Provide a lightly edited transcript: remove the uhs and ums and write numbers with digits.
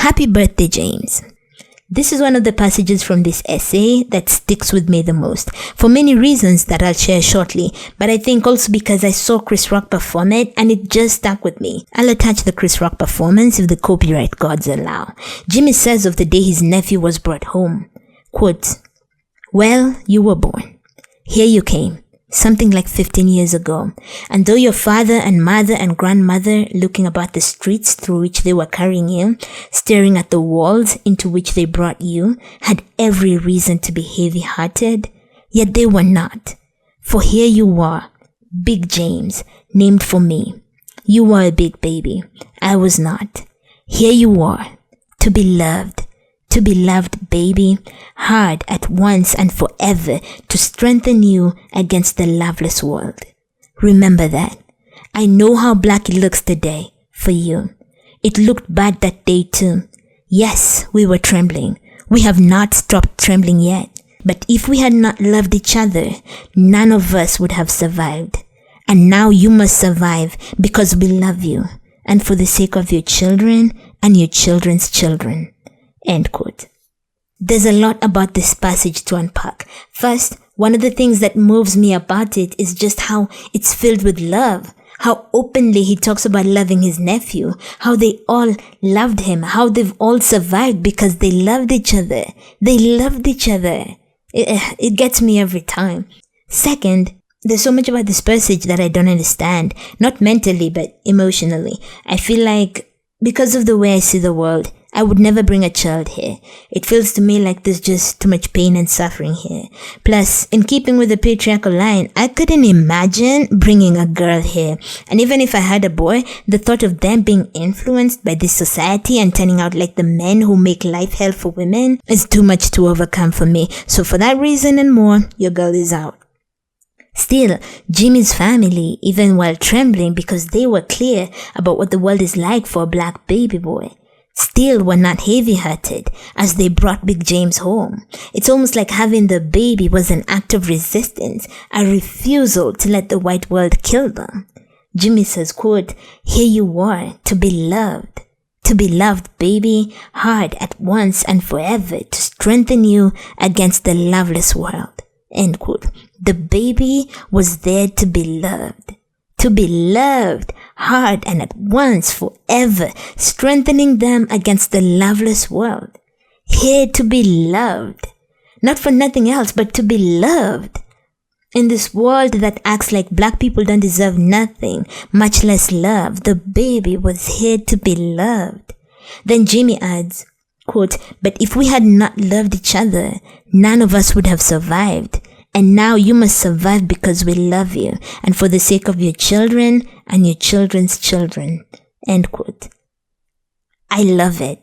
Happy birthday, James. This is one of the passages from this essay that sticks with me the most, for many reasons that I'll share shortly, but I think also because I saw Chris Rock perform it and it just stuck with me. I'll attach the Chris Rock performance if the copyright gods allow. Jimmy says of the day his nephew was brought home, quote, "Well, you were born. Here you came. Something like 15 years ago, and though your father and mother and grandmother, looking about the streets through which they were carrying you, staring at the walls into which they brought you, had every reason to be heavy-hearted, yet they were not. For here you were, Big James, named for me. You were a big baby. I was not. Here you were, to be loved baby, hard at once and forever to strengthen you against the loveless world. Remember that. I know how black it looks today for you. It looked bad that day too. Yes, we were trembling. We have not stopped trembling yet. But if we had not loved each other, none of us would have survived. And now you must survive because we love you and for the sake of your children and your children's children." End quote. There's a lot about this passage to unpack. First, one of the things that moves me about it is just how it's filled with love. How openly he talks about loving his nephew. How they all loved him. How they've all survived because they loved each other. They loved each other. It gets me every time. Second, there's so much about this passage that I don't understand. Not mentally, but emotionally. I feel like because of the way I see the world, I would never bring a child here. It feels to me like there's just too much pain and suffering here. Plus, in keeping with the patriarchal line, I couldn't imagine bringing a girl here. And even if I had a boy, the thought of them being influenced by this society and turning out like the men who make life hell for women is too much to overcome for me. So for that reason and more, your girl is out. Still, Jimmy's family, even while trembling because they were clear about what the world is like for a black baby boy, still were not heavy-hearted as they brought Big James home. It's almost like having the baby was an act of resistance, a refusal to let the white world kill them. Jimmy says, quote, "Here you were, to be loved baby, hard at once and forever to strengthen you against the loveless world." End quote. The baby was there to be loved hard and at once forever, strengthening them against the loveless world. Here to be loved, not for nothing else, but to be loved. In this world that acts like black people don't deserve nothing, much less love, the baby was here to be loved. Then Jimmy adds, quote, "But if we had not loved each other, none of us would have survived. And now you must survive because we love you and for the sake of your children and your children's children." End quote. I love it.